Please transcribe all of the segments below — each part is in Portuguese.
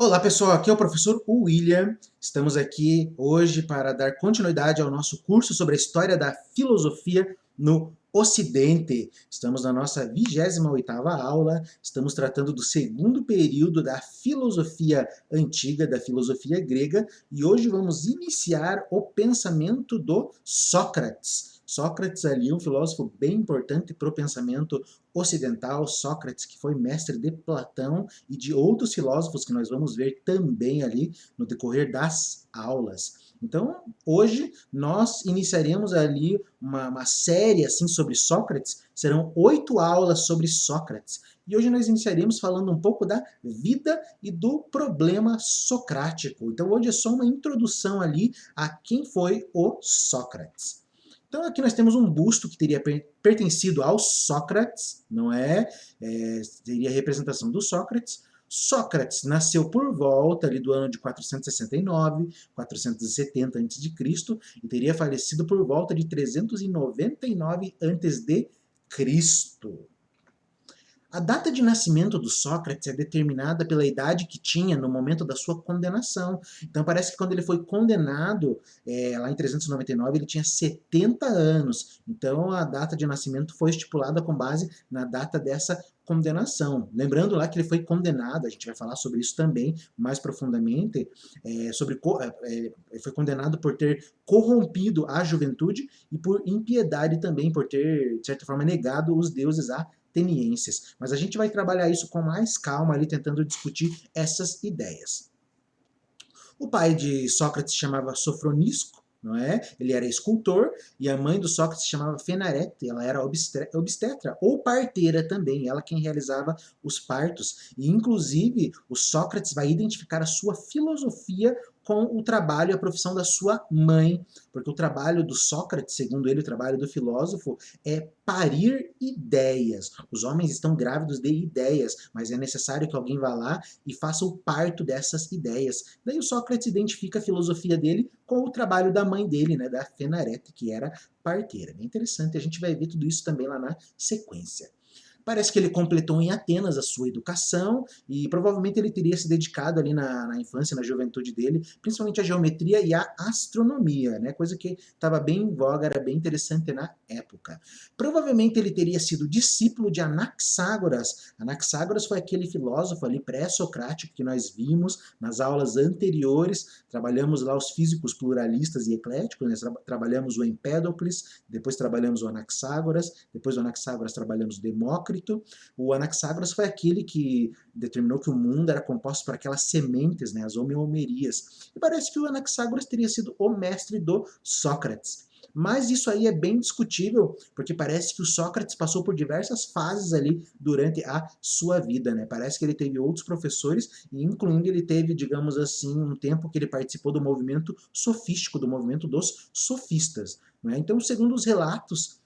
Olá pessoal, aqui é o professor William. Estamos aqui hoje para dar continuidade ao nosso curso sobre a história da filosofia no Ocidente. Estamos na nossa 28ª aula, estamos tratando do segundo período da filosofia antiga, da filosofia grega, e hoje vamos iniciar o pensamento do Sócrates. Sócrates ali, um filósofo bem importante para o pensamento ocidental, Sócrates, que foi mestre de Platão e de outros filósofos que nós vamos ver também ali no decorrer das aulas. Então, hoje nós iniciaremos ali uma série assim sobre Sócrates, serão 8 aulas sobre Sócrates. E hoje nós iniciaremos falando um pouco da vida e do problema socrático. Então, hoje é só uma introdução ali a quem foi o Sócrates. Então aqui nós temos um busto que teria pertencido ao Sócrates, não é? Seria a representação do Sócrates. Sócrates nasceu por volta ali do ano de 469, 470 a.C. e teria falecido por volta de 399 a.C. A data de nascimento do Sócrates é determinada pela idade que tinha no momento da sua condenação. Então parece que quando ele foi condenado, lá em 399, ele tinha 70 anos. Então a data de nascimento foi estipulada com base na data dessa condenação. Lembrando lá que ele foi condenado, a gente vai falar sobre isso também mais profundamente, foi condenado por ter corrompido a juventude e por impiedade também, por ter, de certa forma, negado os deuses atenienses. Mas a gente vai trabalhar isso com mais calma ali, tentando discutir essas ideias. O pai de Sócrates se chamava Sofronisco, não é? Ele era escultor, e a mãe do Sócrates se chamava Fenarete, ela era obstetra ou parteira também, ela quem realizava os partos. E inclusive o Sócrates vai identificar a sua filosofia com o trabalho e a profissão da sua mãe, porque o trabalho do Sócrates, segundo ele, o trabalho do filósofo, é parir ideias. Os homens estão grávidos de ideias, mas é necessário que alguém vá lá e faça o parto dessas ideias. Daí o Sócrates identifica a filosofia dele com o trabalho da mãe dele, né, da Fenarete, que era parteira. Bem interessante, a gente vai ver tudo isso também lá na sequência. Parece que ele completou em Atenas a sua educação e provavelmente ele teria se dedicado ali na infância, na juventude dele, principalmente à geometria e à astronomia, né? Coisa que estava bem em voga, era bem interessante na época. Provavelmente ele teria sido discípulo de Anaxágoras. Anaxágoras foi aquele filósofo ali pré-socrático que nós vimos nas aulas anteriores. Trabalhamos lá os físicos pluralistas e ecléticos, né? Trabalhamos o Empédocles, depois trabalhamos o Anaxágoras, depois do Anaxágoras trabalhamos o Demócrito. O Anaxágoras foi aquele que determinou que o mundo era composto por aquelas sementes, né, as homeomerias. E parece que o Anaxágoras teria sido o mestre do Sócrates. Mas isso aí é bem discutível, porque parece que o Sócrates passou por diversas fases ali durante a sua vida, né? Parece que ele teve outros professores, e incluindo ele teve, digamos assim, um tempo que ele participou do movimento sofístico, do movimento dos sofistas, né? Então, segundo os relatos,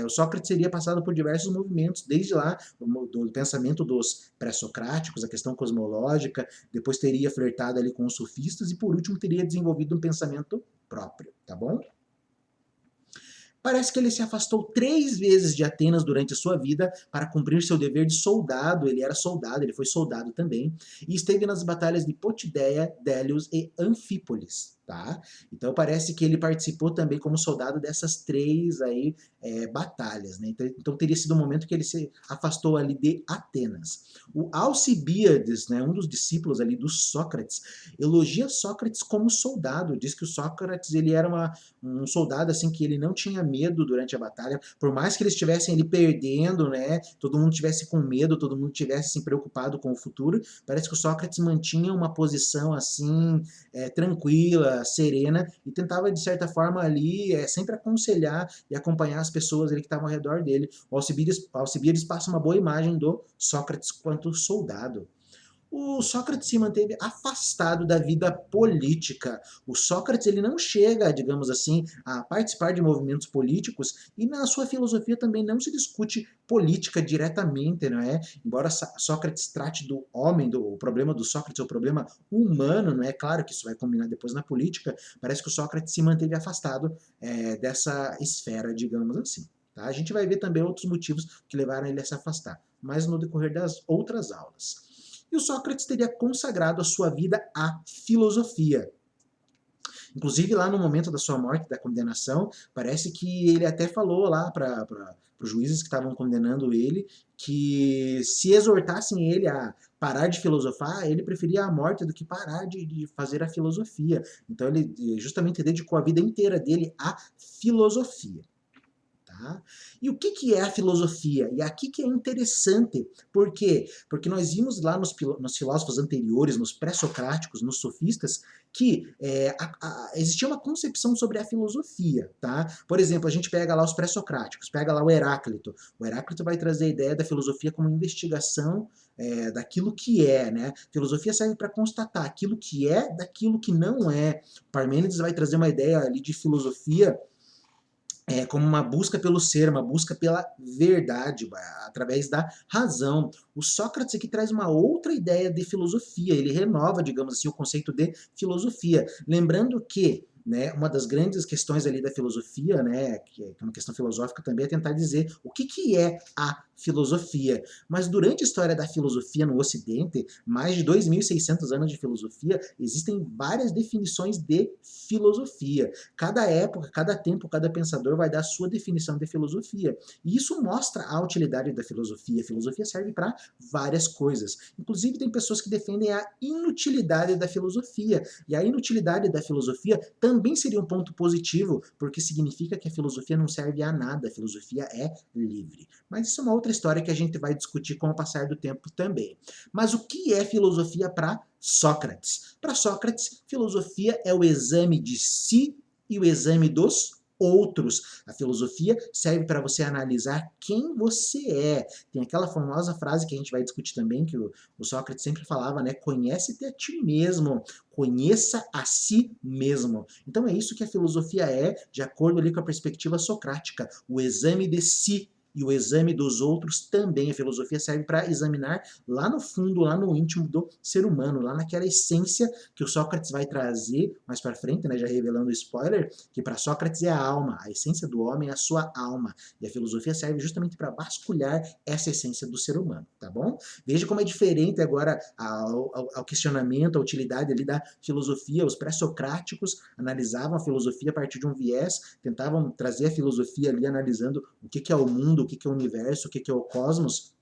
o Sócrates teria passado por diversos movimentos, desde lá do pensamento dos pré-socráticos, a questão cosmológica, depois teria flertado ali com os sofistas e por último teria desenvolvido um pensamento próprio, tá bom? Parece que ele se afastou 3 vezes de Atenas durante a sua vida para cumprir seu dever de soldado. Ele era soldado, ele foi soldado também, e esteve nas batalhas de Potidaia, Délios e Anfípolis. Tá? Então parece que ele participou também como soldado dessas 3 aí, batalhas. Né? Então teria sido o momento que ele se afastou ali de Atenas. O Alcibíades, né, um dos discípulos ali do Sócrates, elogia Sócrates como soldado. Diz que o Sócrates ele era um soldado assim que ele não tinha medo durante a batalha, por mais que eles estivessem ali perdendo, né, todo mundo tivesse com medo, todo mundo tivesse assim, preocupado com o futuro, parece que o Sócrates mantinha uma posição assim, tranquila, serena, e tentava de certa forma ali sempre aconselhar e acompanhar as pessoas ali que estavam ao redor dele. O Alcibiades passa uma boa imagem do Sócrates quanto soldado. O Sócrates se manteve afastado da vida política. O Sócrates ele não chega, digamos assim, a participar de movimentos políticos e na sua filosofia também não se discute política diretamente, não é? Embora Sócrates trate do homem, o problema do Sócrates é o problema humano, não é? Claro que isso vai combinar depois na política, parece que o Sócrates se manteve afastado dessa esfera, digamos assim. Tá? A gente vai ver também outros motivos que levaram ele a se afastar, mas no decorrer das outras aulas. e o Sócrates teria consagrado a sua vida à filosofia. Inclusive, lá no momento da sua morte, da condenação, parece que ele até falou lá para os juízes que estavam condenando ele, que se exortassem ele a parar de filosofar, ele preferia a morte do que parar de fazer a filosofia. Então ele justamente dedicou a vida inteira dele à filosofia. Tá? E o que é a filosofia? E aqui que é interessante, por quê? Porque nós vimos lá nos filósofos anteriores, nos pré-socráticos, nos sofistas, que existia uma concepção sobre a filosofia. Tá? Por exemplo, a gente pega lá os pré-socráticos, pega lá o Heráclito. O Heráclito vai trazer a ideia da filosofia como investigação daquilo que é. Né? Filosofia serve para constatar aquilo que é daquilo que não é. Parmênides vai trazer uma ideia ali de filosofia como uma busca pelo ser, uma busca pela verdade, através da razão. O Sócrates aqui traz uma outra ideia de filosofia, ele renova, digamos assim, o conceito de filosofia. Lembrando que uma das grandes questões ali da filosofia, que é uma questão filosófica também, é tentar dizer o que é a filosofia. Mas durante a história da filosofia no Ocidente, mais de 2.600 anos de filosofia, existem várias definições de filosofia. Cada época, cada tempo, cada pensador vai dar a sua definição de filosofia. E isso mostra a utilidade da filosofia. A filosofia serve para várias coisas. Inclusive, tem pessoas que defendem a inutilidade da filosofia. E a inutilidade da filosofia também seria um ponto positivo, porque significa que a filosofia não serve a nada. A filosofia é livre. Mas isso é uma outra história que a gente vai discutir com o passar do tempo também. Mas o que é filosofia para Sócrates? Para Sócrates, filosofia é o exame de si e o exame dos outros. A filosofia serve para você analisar quem você é. Tem aquela famosa frase que a gente vai discutir também, que o Sócrates sempre falava, né? Conhece-te a ti mesmo, conheça a si mesmo. Então é isso que a filosofia é, de acordo ali com a perspectiva socrática, o exame de si e o exame dos outros também. A filosofia serve para examinar lá no fundo, lá no íntimo do ser humano, lá naquela essência que o Sócrates vai trazer mais para frente, né, já revelando spoiler, que para Sócrates é a alma, a essência do homem é a sua alma. E a filosofia serve justamente para vasculhar essa essência do ser humano, tá bom? Veja como é diferente agora ao questionamento, a utilidade ali da filosofia. Os pré-socráticos analisavam a filosofia a partir de um viés, tentavam trazer a filosofia ali analisando o que é o mundo, o que é o universo, o que é o cosmos.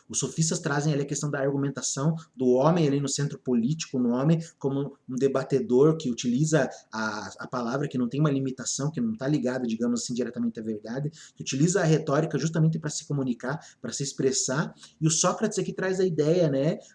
Os sofistas trazem ali a questão da argumentação do homem ali no centro político, no homem como um debatedor que utiliza a palavra, que não tem uma limitação, que não está ligada, digamos assim, diretamente à verdade, que utiliza a retórica justamente para se comunicar, para se expressar. E o Sócrates aqui traz a ideia,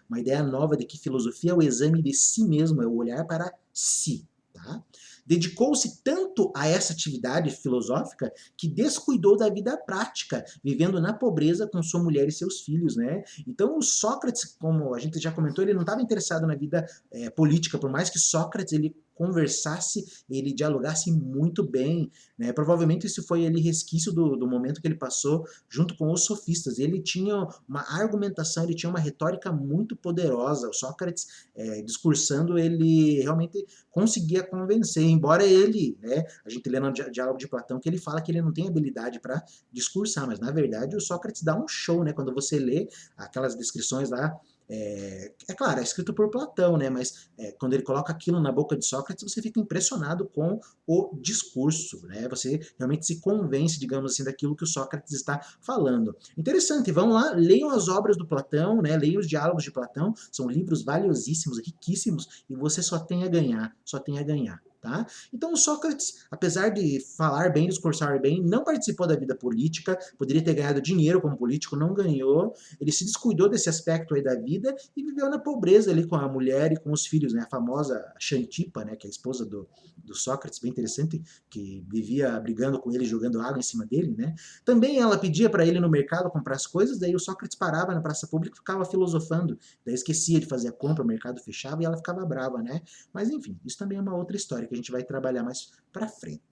uma ideia nova de que filosofia é o exame de si mesmo, é o olhar para si. Tá? Dedicou-se tanto a essa atividade filosófica que descuidou da vida prática, vivendo na pobreza com sua mulher e seus filhos, né? Então, o Sócrates, como a gente já comentou, ele não estava interessado na vida política, por mais que Sócrates ele conversasse, ele dialogasse muito bem, né? Provavelmente isso foi ele resquício do momento que ele passou junto com os sofistas. Ele tinha uma argumentação, ele tinha uma retórica muito poderosa. O Sócrates, discursando, ele realmente conseguia convencer, embora ele, a gente lê no Diálogo de Platão que ele fala que ele não tem habilidade para discursar, mas na verdade o Sócrates dá um show, quando você lê aquelas descrições lá, claro, é escrito por Platão, mas quando ele coloca aquilo na boca de Sócrates, você fica impressionado com o discurso, você realmente se convence, digamos assim, daquilo que o Sócrates está falando. Interessante, vão lá, leiam as obras do Platão, leiam os diálogos de Platão, são livros valiosíssimos, riquíssimos, e você só tem a ganhar, só tem a ganhar. Tá? Então o Sócrates, apesar de falar bem, discursar bem, não participou da vida política, poderia ter ganhado dinheiro como político, não ganhou, ele se descuidou desse aspecto aí da vida e viveu na pobreza ali com a mulher e com os filhos, a famosa Xantipa, que é a esposa do Sócrates, bem interessante, que vivia brigando com ele, jogando água em cima dele, Também ela pedia para ele no mercado comprar as coisas, daí o Sócrates parava na praça pública e ficava filosofando, daí esquecia de fazer a compra, o mercado fechava e ela ficava brava, Mas enfim, isso também é uma outra história que a gente vai trabalhar mais para frente.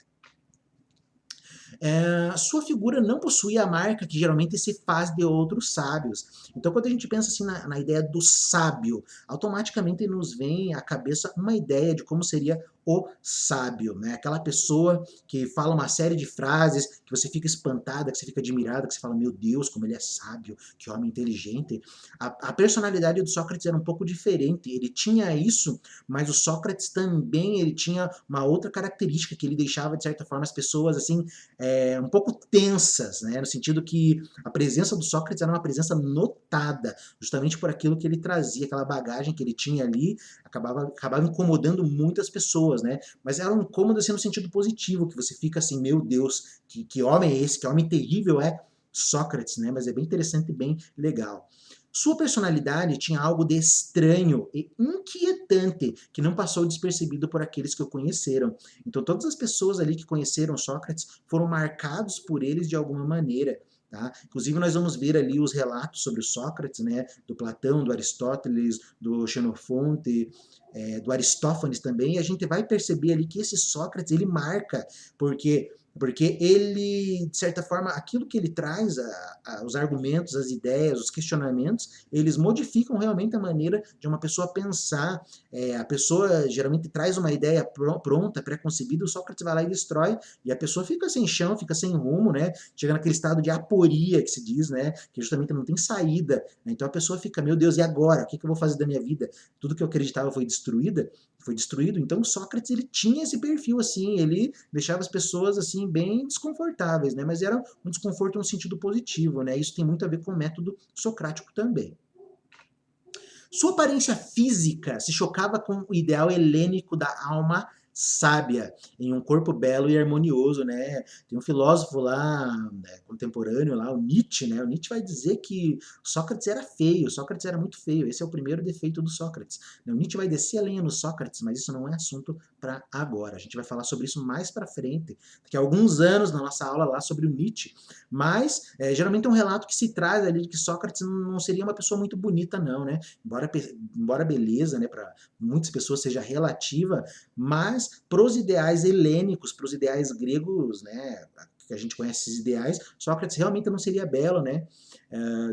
Sua figura não possuía a marca que geralmente se faz de outros sábios. Então, quando a gente pensa assim na ideia do sábio, automaticamente nos vem à cabeça uma ideia de como seria o sábio, né? Aquela pessoa que fala uma série de frases que você fica espantada, que você fica admirada, que você fala, meu Deus, como ele é sábio, que homem inteligente. A personalidade do Sócrates era um pouco diferente, ele tinha isso, mas o Sócrates também ele tinha uma outra característica que ele deixava, de certa forma, as pessoas assim, um pouco tensas, né? No sentido que a presença do Sócrates era uma presença notada, justamente por aquilo que ele trazia, aquela bagagem que ele tinha ali, acabava incomodando muitas pessoas, né? Mas era um incômodo assim no sentido positivo, que você fica assim, meu Deus, que homem é esse? Que homem terrível é Sócrates, né? Mas é bem interessante e bem legal. Sua personalidade tinha algo de estranho e inquietante que não passou despercebido por aqueles que o conheceram. Então, todas as pessoas ali que conheceram Sócrates foram marcados por eles de alguma maneira. Tá? Inclusive, nós vamos ver ali os relatos sobre o Sócrates, né? Do Platão, do Aristóteles, do Xenofonte, do Aristófanes também, e a gente vai perceber ali que esse Sócrates, ele marca, porque ele, de certa forma, aquilo que ele traz, os argumentos, as ideias, os questionamentos, eles modificam realmente a maneira de uma pessoa pensar. A pessoa geralmente traz uma ideia pronta, pré-concebida, o Sócrates vai lá e destrói, e a pessoa fica sem chão, fica sem rumo, né? Chega naquele estado de aporia que se diz, né? Que justamente não tem saída. Né? Então a pessoa fica, meu Deus, e agora? O que eu vou fazer da minha vida? Tudo que eu acreditava foi destruído. Então Sócrates ele tinha esse perfil assim, ele deixava as pessoas assim bem desconfortáveis, né? Mas era um desconforto no sentido positivo, né? Isso tem muito a ver com o método socrático também. Sua aparência física se chocava com o ideal helênico da alma sábia, em um corpo belo e harmonioso, né? Tem um filósofo lá, né, contemporâneo lá, o Nietzsche, né? O Nietzsche vai dizer que Sócrates era feio, Sócrates era muito feio. Esse é o primeiro defeito do Sócrates. O Nietzsche vai descer a lenha no Sócrates, mas isso não é assunto para agora. A gente vai falar sobre isso mais para frente, daqui a alguns anos na nossa aula lá sobre o Nietzsche. Mas geralmente é um relato que se traz ali de que Sócrates não seria uma pessoa muito bonita, não, né? Embora beleza, né, para muitas pessoas seja relativa, mas para os ideais helênicos, para os ideais gregos, né, que a gente conhece esses ideais, Sócrates realmente não seria belo, né?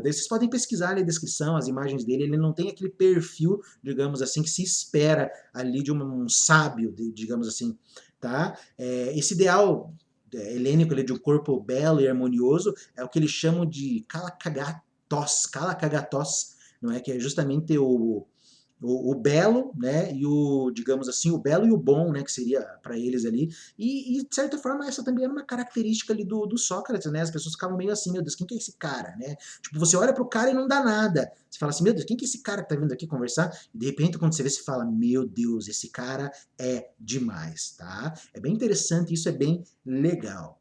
Daí vocês podem pesquisar ali a descrição, as imagens dele, ele não tem aquele perfil, digamos assim, que se espera ali de um sábio, digamos assim, tá? Esse ideal helênico ali de um corpo belo e harmonioso é o que eles chamam de kalakagatos, não é? Que é justamente o belo, né, e o, digamos assim, o belo e o bom, né, que seria para eles ali, de certa forma essa também era uma característica ali do Sócrates, né, as pessoas ficavam meio assim, meu Deus, quem que é esse cara, né, tipo, você olha pro cara e não dá nada, você fala assim, meu Deus, quem que é esse cara que tá vindo aqui conversar, e de repente quando você vê, você fala, meu Deus, esse cara é demais, tá, é bem interessante, isso é bem legal.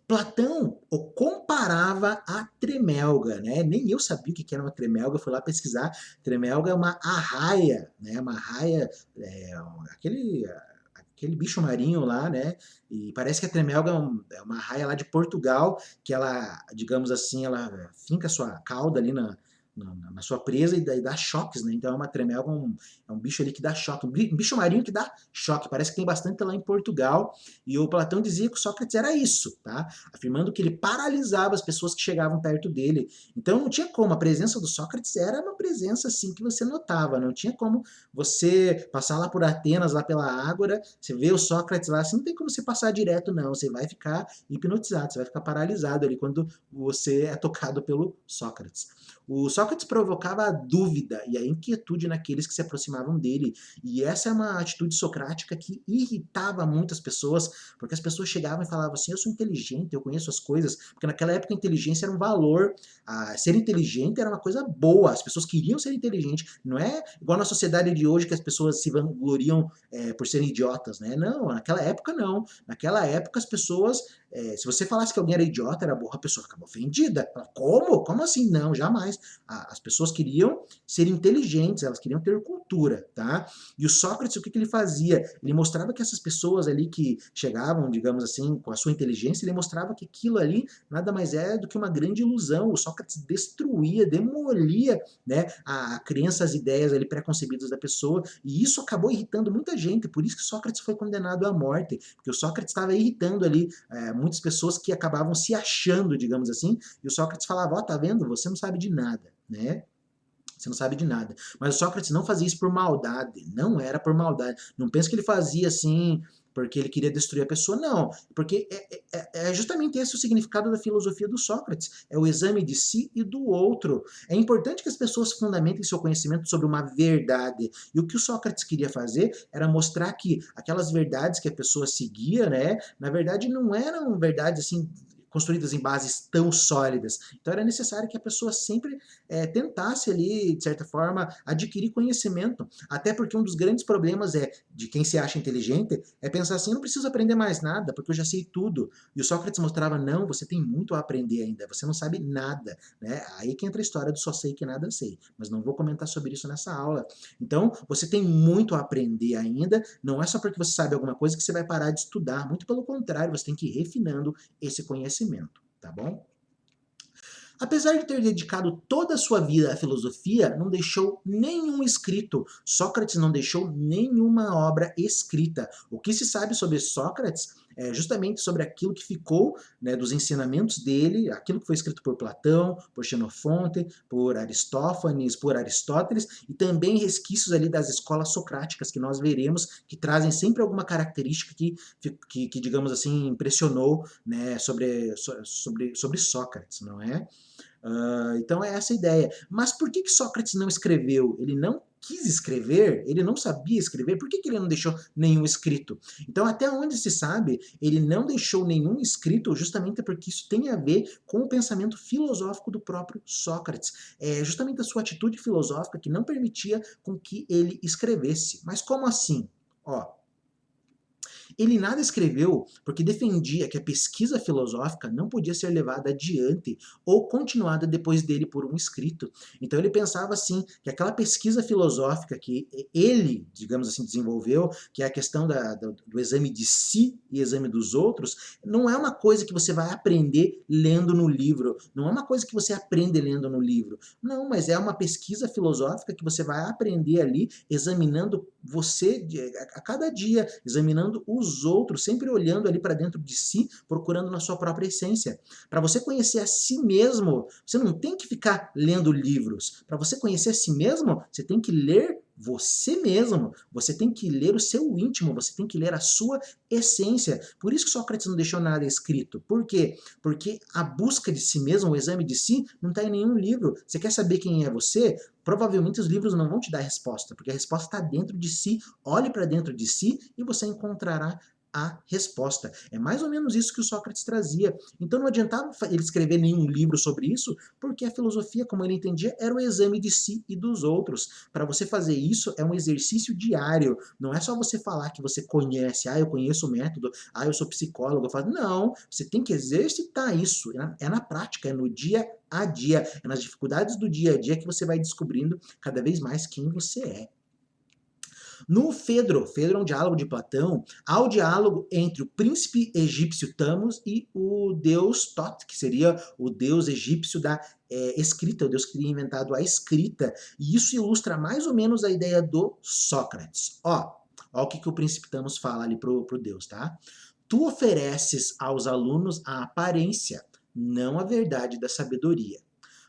Platão o comparava a tremelga, né? Nem eu sabia o que era uma tremelga, fui lá pesquisar. Tremelga é uma arraia, né? Uma arraia, aquele, aquele bicho marinho lá, né? E parece que a tremelga é uma arraia lá de Portugal, que ela, digamos assim, ela finca sua cauda ali na sua presa e dá choques, né? Então é uma tremelga, é um bicho ali que dá choque, um bicho marinho que dá choque. Parece que tem bastante lá em Portugal. E o Platão dizia que o Sócrates era isso, tá? Afirmando que ele paralisava as pessoas que chegavam perto dele. Então não tinha como, a presença do Sócrates era uma presença assim que você notava, não tinha como você passar lá por Atenas, lá pela Ágora, você vê o Sócrates lá, você não tem como você passar direto, não. Você vai ficar hipnotizado, você vai ficar paralisado ali quando você é tocado pelo Sócrates. O Sócrates provocava a dúvida e a inquietude naqueles que se aproximavam dele. E essa é uma atitude socrática que irritava muitas pessoas, porque as pessoas chegavam e falavam assim: eu sou inteligente, eu conheço as coisas. Porque naquela época a inteligência era um valor, ser inteligente era uma coisa boa, as pessoas queriam ser inteligentes. Não é igual na sociedade de hoje que as pessoas se vangloriam por serem idiotas, né? Não, naquela época não. Naquela época as pessoas, se você falasse que alguém era idiota, era burra, a pessoa ficava ofendida. Como? Como assim? Não, jamais. As pessoas queriam ser inteligentes, elas queriam ter cultura, tá? E o Sócrates, o que ele fazia? Ele mostrava que essas pessoas ali que chegavam, digamos assim, com a sua inteligência, ele mostrava que aquilo ali nada mais é do que uma grande ilusão. O Sócrates destruía, demolia, né, a crença, as ideias ali preconcebidas da pessoa, e isso acabou irritando muita gente, por isso que Sócrates foi condenado à morte, porque o Sócrates estava irritando ali muitas pessoas que acabavam se achando, digamos assim, e o Sócrates falava, ó, tá vendo, você não sabe de nada, né? Você não sabe de nada. Mas o Sócrates não fazia isso por maldade, não era por maldade. Não pensa que ele fazia assim porque ele queria destruir a pessoa, não. Porque é justamente esse o significado da filosofia do Sócrates. É o exame de si e do outro. É importante que as pessoas fundamentem seu conhecimento sobre uma verdade. E o que o Sócrates queria fazer era mostrar que aquelas verdades que a pessoa seguia, né, na verdade não eram verdades assim construídas em bases tão sólidas. Então era necessário que a pessoa sempre tentasse ali, de certa forma, adquirir conhecimento. Até porque um dos grandes problemas de quem se acha inteligente é pensar assim, eu não preciso aprender mais nada, porque eu já sei tudo. E o Sócrates mostrava, não, você tem muito a aprender ainda, você não sabe nada. Né? Aí que entra a história do só sei que nada sei. Mas não vou comentar sobre isso nessa aula. Então, você tem muito a aprender ainda, não é só porque você sabe alguma coisa que você vai parar de estudar. Muito pelo contrário, você tem que ir refinando esse conhecimento, tá bom? Apesar de ter dedicado toda a sua vida à filosofia, não deixou nenhum escrito. Sócrates não deixou nenhuma obra escrita. O que se sabe sobre Sócrates é justamente sobre aquilo que ficou, né, dos ensinamentos dele, aquilo que foi escrito por Platão, por Xenofonte, por Aristófanes, por Aristóteles, e também resquícios ali das escolas socráticas que nós veremos, que trazem sempre alguma característica que digamos assim, impressionou, né, sobre Sócrates, não é? Então é essa a ideia. Mas por que Sócrates não escreveu? Ele não quis escrever, ele não sabia escrever, por que ele não deixou nenhum escrito? Então, até onde se sabe, ele não deixou nenhum escrito justamente porque isso tem a ver com o pensamento filosófico do próprio Sócrates. É justamente a sua atitude filosófica que não permitia com que ele escrevesse. Mas como assim? Ó, ele nada escreveu porque defendia que a pesquisa filosófica não podia ser levada adiante ou continuada depois dele por um escrito. Então ele pensava assim, que aquela pesquisa filosófica que ele, digamos assim, desenvolveu, que é a questão do exame de si e exame dos outros, não é uma coisa que você vai aprender lendo no livro, não é uma coisa que você aprende lendo no livro, não, mas é uma pesquisa filosófica que você vai aprender ali, examinando você a cada dia, examinando os outros, sempre olhando ali para dentro de si, procurando na sua própria essência. Para você conhecer a si mesmo, você não tem que ficar lendo livros. Para você conhecer a si mesmo, você tem que ler você mesmo, você tem que ler o seu íntimo, você tem que ler a sua essência. Por isso que Sócrates não deixou nada escrito. Por quê? Porque a busca de si mesmo, o exame de si, não está em nenhum livro. Você quer saber quem é você? Provavelmente os livros não vão te dar resposta, porque a resposta está dentro de si. Olhe para dentro de si e você encontrará a resposta. É mais ou menos isso que o Sócrates trazia. Então não adiantava ele escrever nenhum livro sobre isso, porque a filosofia, como ele entendia, era o exame de si e dos outros. Para você fazer isso, é um exercício diário. Não é só você falar que você conhece, eu conheço o método, eu sou psicólogo, eu faço. Não, você tem que exercitar isso. É na prática, é no dia a dia, é nas dificuldades do dia a dia que você vai descobrindo cada vez mais quem você é. No Fedro é um diálogo de Platão, há o diálogo entre o príncipe egípcio Tamos e o deus Tot, que seria o deus egípcio da escrita, o deus que teria inventado a escrita. E isso ilustra mais ou menos a ideia do Sócrates. Ó o que o príncipe Tamos fala ali pro deus, tá? Tu ofereces aos alunos a aparência, não a verdade da sabedoria.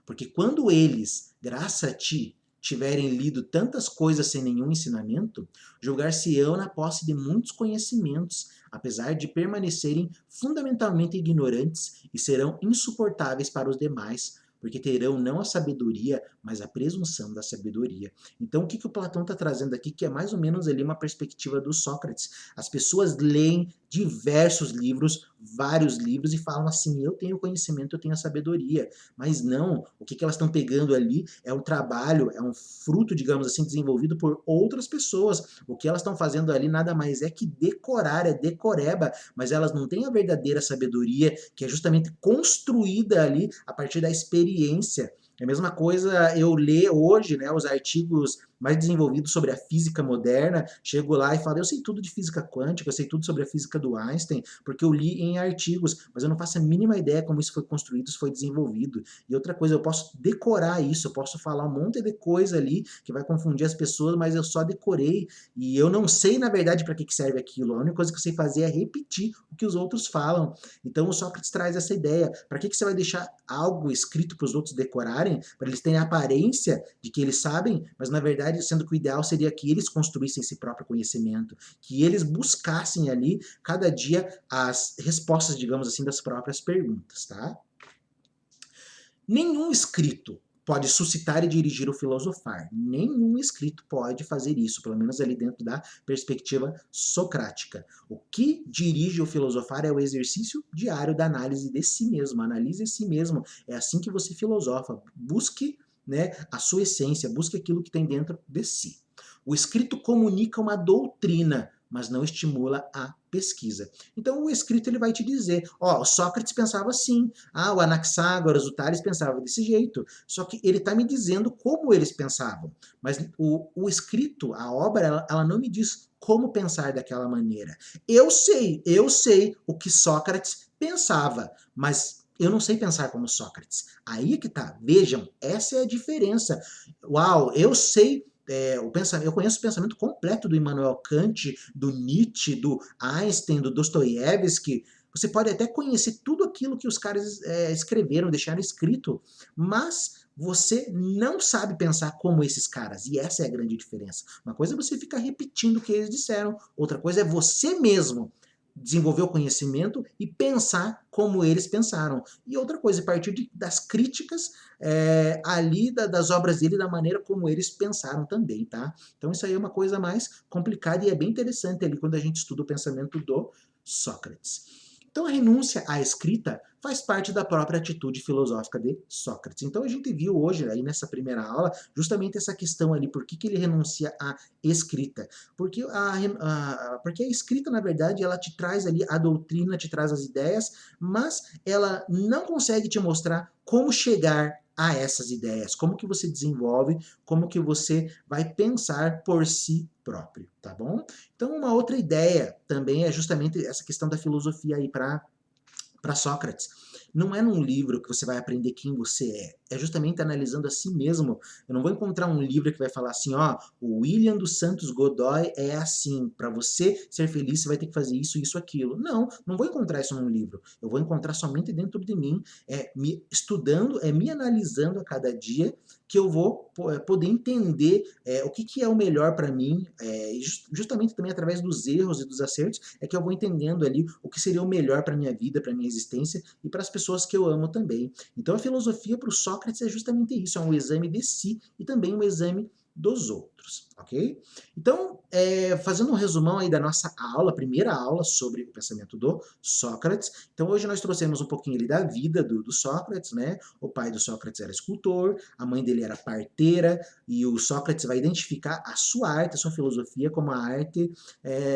Porque quando eles, graças a ti, tiverem lido tantas coisas sem nenhum ensinamento, julgar-se-ão na posse de muitos conhecimentos, apesar de permanecerem fundamentalmente ignorantes, e serão insuportáveis para os demais, porque terão não a sabedoria, mas a presunção da sabedoria. Então, o que o Platão está trazendo aqui, que é mais ou menos ali uma perspectiva do Sócrates. As pessoas leem diversos livros, vários livros, e falam assim, eu tenho conhecimento, eu tenho a sabedoria. Mas não, o que elas estão pegando ali é um trabalho, é um fruto, digamos assim, desenvolvido por outras pessoas. O que elas estão fazendo ali nada mais é que decorar, é decoreba, mas elas não têm a verdadeira sabedoria, que é justamente construída ali a partir da experiência. É a mesma coisa eu ler hoje, né, os artigos mais desenvolvidos sobre a física moderna, chego lá e falo, eu sei tudo de física quântica, eu sei tudo sobre a física do Einstein, porque eu li em artigos, mas eu não faço a mínima ideia como isso foi construído, isso foi desenvolvido. E outra coisa, eu posso decorar isso, eu posso falar um monte de coisa ali que vai confundir as pessoas, mas eu só decorei e eu não sei, na verdade, para que serve aquilo. A única coisa que eu sei fazer é repetir o que os outros falam. Então o Sócrates traz essa ideia. Para que você vai deixar algo escrito para os outros decorarem pensarem, para eles terem a aparência de que eles sabem, mas na verdade, sendo que o ideal seria que eles construíssem esse próprio conhecimento, que eles buscassem ali, cada dia, as respostas, digamos assim, das próprias perguntas, tá? Nenhum escrito pode suscitar e dirigir o filosofar. Nenhum escrito pode fazer isso, pelo menos ali dentro da perspectiva socrática. O que dirige o filosofar é o exercício diário da análise de si mesmo. Analise si mesmo. É assim que você filosofa. Busque, né, a sua essência, busque aquilo que tem dentro de si. O escrito comunica uma doutrina, mas não estimula a pesquisa. Então o escrito ele vai te dizer, ó, o Sócrates pensava assim, o Anaxágoras, o Tales pensava desse jeito, só que ele está me dizendo como eles pensavam, mas o escrito, a obra, ela não me diz como pensar daquela maneira. Eu sei o que Sócrates pensava, mas eu não sei pensar como Sócrates. Aí que tá, vejam, essa é a diferença. Uau, eu sei eu conheço o pensamento completo do Immanuel Kant, do Nietzsche, do Einstein, do Dostoiévski. Você pode até conhecer tudo aquilo que os caras escreveram, deixaram escrito, mas você não sabe pensar como esses caras. E essa é a grande diferença. Uma coisa é você ficar repetindo o que eles disseram, outra coisa é você mesmo desenvolver o conhecimento e pensar como eles pensaram. E outra coisa, a partir das críticas ali das obras dele, da maneira como eles pensaram também, tá? Então isso aí é uma coisa mais complicada e é bem interessante ali quando a gente estuda o pensamento do Sócrates. Então a renúncia à escrita faz parte da própria atitude filosófica de Sócrates. Então a gente viu hoje, aí nessa primeira aula, justamente essa questão ali, por que ele renuncia à escrita? Porque porque a escrita, na verdade, ela te traz ali a doutrina, te traz as ideias, mas ela não consegue te mostrar como chegar a essas ideias, como que você desenvolve, como que você vai pensar por si próprio, tá bom? Então, uma outra ideia também é justamente essa questão da filosofia aí para Sócrates. Não é num livro que você vai aprender quem você é justamente analisando a si mesmo. Eu não vou encontrar um livro que vai falar assim, ó, o William dos Santos Godoy é assim, para você ser feliz você vai ter que fazer isso, isso, aquilo. Não, não vou encontrar isso num livro. Eu vou encontrar somente dentro de mim, me estudando, me analisando a cada dia, que eu vou poder entender o que é o melhor para mim, justamente também através dos erros e dos acertos, é que eu vou entendendo ali o que seria o melhor para minha vida, para minha existência e para as pessoas que eu amo também. Então a filosofia para o Sócrates é justamente isso, é um exame de si e também um exame dos outros, ok? Então, fazendo um resumão aí da nossa aula, primeira aula sobre o pensamento do Sócrates. Então, hoje nós trouxemos um pouquinho ali da vida do Sócrates, né? O pai do Sócrates era escultor, a mãe dele era parteira, e o Sócrates vai identificar a sua arte, a sua filosofia como a arte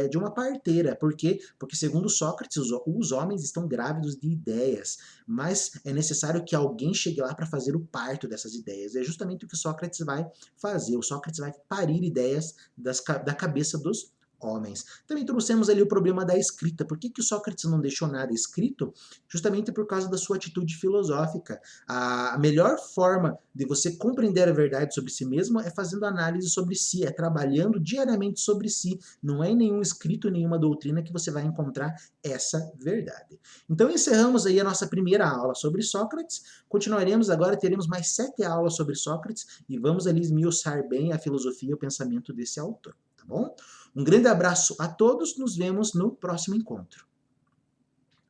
de uma parteira. Por quê? Porque, segundo Sócrates, os homens estão grávidos de ideias, mas é necessário que alguém chegue lá para fazer o parto dessas ideias. É justamente o que Sócrates vai fazer. O Sócrates vai parir ideias da cabeça dos homens. Também trouxemos ali o problema da escrita. Por que o Sócrates não deixou nada escrito? Justamente por causa da sua atitude filosófica. A melhor forma de você compreender a verdade sobre si mesmo é fazendo análise sobre si, é trabalhando diariamente sobre si. Não é em nenhum escrito, nenhuma doutrina que você vai encontrar essa verdade. Então encerramos aí a nossa primeira aula sobre Sócrates. Continuaremos agora, teremos mais 7 aulas sobre Sócrates e vamos ali esmiuçar bem a filosofia e o pensamento desse autor, tá bom? Um grande abraço a todos, nos vemos no próximo encontro.